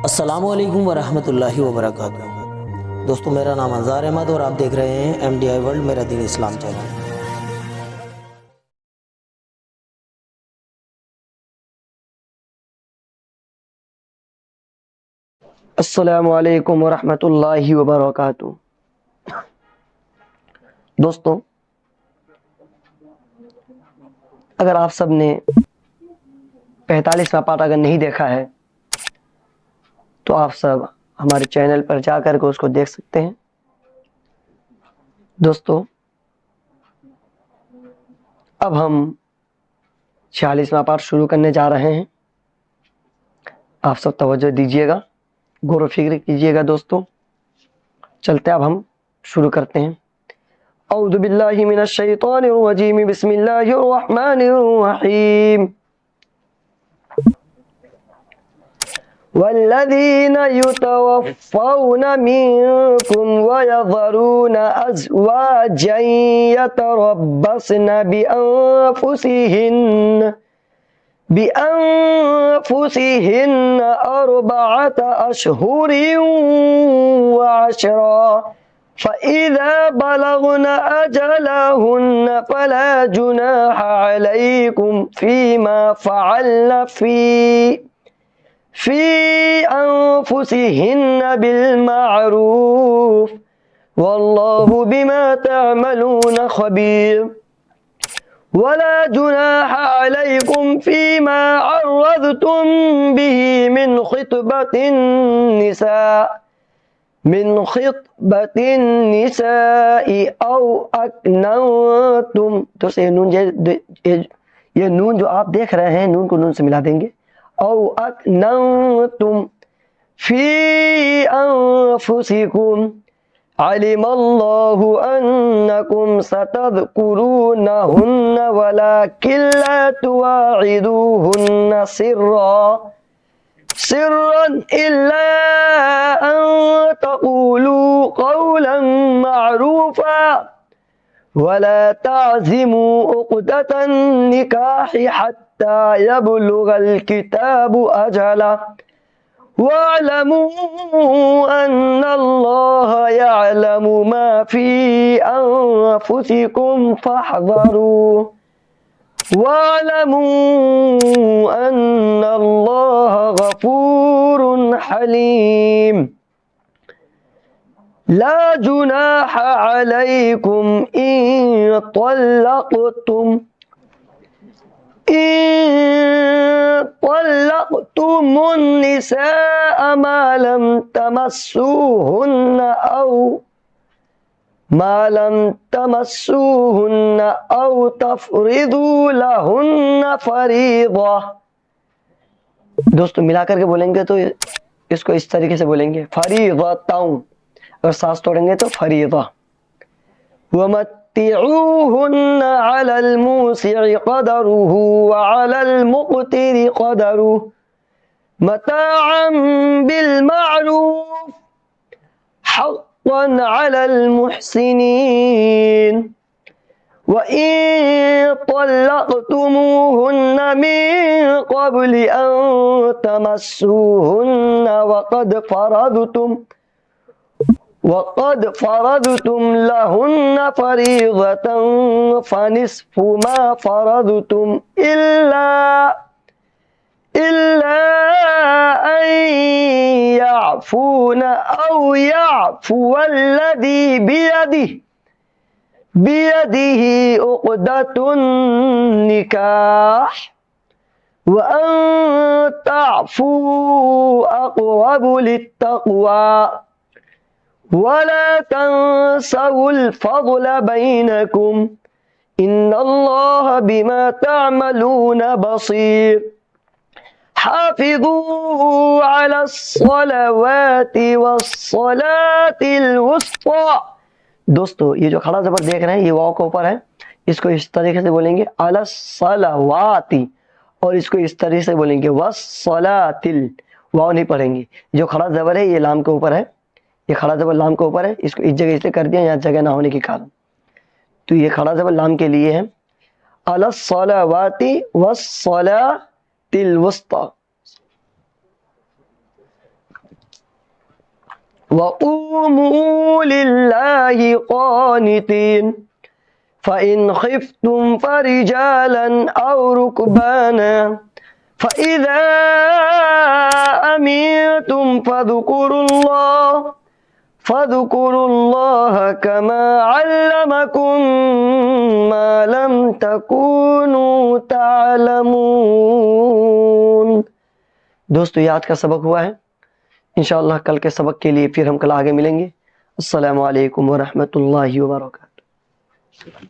अस्सलामुअलैकुम वरहमतुल्लाहि वबरकातुहू। दोस्तों, मेरा नाम अंजार अहमद और आप देख रहे हैं MDI वर्ल्ड मेरा दीन इस्लाम चैनल। अस्सलामुअलैकुम वरहमतुल्लाहि वबरकातुहू। दोस्तों, अगर आप सब ने 45वां पार्ट अगर नहीं देखा है तो आप सब हमारे चैनल पर जाकर के उसको देख सकते हैं। दोस्तों, अब हम 46वां पार्ट शुरू करने जा रहे हैं। आप सब तवज्जो दीजिएगा, गौर फिक्र कीजिएगा। दोस्तों, चलते अब हम शुरू करते हैं। औज़ु बिल्लाहि मिनश शैतानिर रजीम, बिस्मिल्लाहिर रहमानिर रहीम। वल्लज़ीन युतवफ़्फ़ौन मिनकुम वयज़रून अज़वाजन यतरब्बसन बिअन्फुसिहिन्न अर्बअत अशहुरिन वअशरा फ़इज़ा बलगन अजलहुन्न फ़ला जुनाह अलैकुम फ़ीमा फ़अल्न फ़ी अन्फुसिहिन्न बिलमारूफ़ वल्लाहु बिमा तअमलून खबीर। वला जुनाह अलैकुम फ़ीमा अर्रज़तुम बिही मिन ख़ितबतिन निसाई औ अकनतुम। तो से ये नून जो आप देख रहे हैं, नून को नून से मिला देंगे। औ अकनतुम फ़ी अन्फुसिकुम अलिमल्लाहु अन्नकुम सतज़कुरूनहुन्न वलाकिन ला तुवाइदूहुन्न सिर्रन इल्ला अन तक़ूलू क़ौलन मअरूफ़ा वला ताज़िमू उक़दतन निकाहि हत्ता यबलुगल किताबु अजलह वअलमू अन्नल्लाह यअलमु मा फ़ी अन्फुसिकुम फ़हज़रूह वअलमू अन्नल्लाह गफ़ूरुन हलीम। ला जुनाह अलैकुम इन तल्लक़्तुमुन निसाअ मा लम तमस्सूहुन्न औ तफ़रिदू लहुन्न फ़रीज़ा। दोस्तों, मिलाकर के बोलेंगे तो इसको इस तरीके से बोलेंगे, फ़रीज़तन। और सांस तोड़ेंगे तो फ़रीज़ा। वमत्तिऊहुन्न अलल मूसिअ क़दरुहु व अलल मुक़तिरि क़दरुहु मताअन बिलमारूफ़ हक़्क़न अलल मुहसिनीन। व इन तल्लक़्तुमूहुन्न मिन क़ब्लि अन तमस्सूहुन्न वक़द फ़रज़तुम लहुन्न फ़रीज़तन फ़निस्फ़ु मा फ़रज़तुम इल्ला अन यअफ़ून औ यअफ़ुवल्लज़ी बियदिही उक़दतुन निकाह व अन तअफ़ू अक़रबु लित्तक़वा वला तंसवुल फ़ज़्ल बैनकुम इन्नल्लाह बिमा तअमलून बसीर। हाफ़िज़ू अलस्सलावाति वस्सलातिल वुस्ता। दोस्तों, ये जो खड़ा ज़बर देख रहे हैं, ये वाव के ऊपर है। इसको इस तरीके से बोलेंगे अलस्सलावाति, और इसको इस तरीके से बोलेंगे वस्सलातिल। वाव नहीं पढ़ेंगे। जो खड़ा ज़बर है ये लाम के ऊपर है, ये खड़ा ज़बर लाम के ऊपर है। इसको इस जगह इसलिए कर दिया, यहाँ जगह ना होने के कारण। तो ये खड़ा ज़बर लाम के लिए है। अलस्सलावाति वस्सलातिल वुस्ता। वक़ूमू लिल्लाहि क़ानितीन फ़इन ख़िफ़्तुम फ़रिजालन औ रुकबाना फ़इज़ा अमिनतुम फ़ज़कुरुल्लाह कमा अल्लमकुम मा लम तकूनू तालमून। दोस्तों ये आज का सबक हुआ है। इंशाअल्लाह कल के सबक के लिए फिर हम कल आगे मिलेंगे। अस्सलामु अलैकुम व रहमतुल्लाहि व बरकातुहू।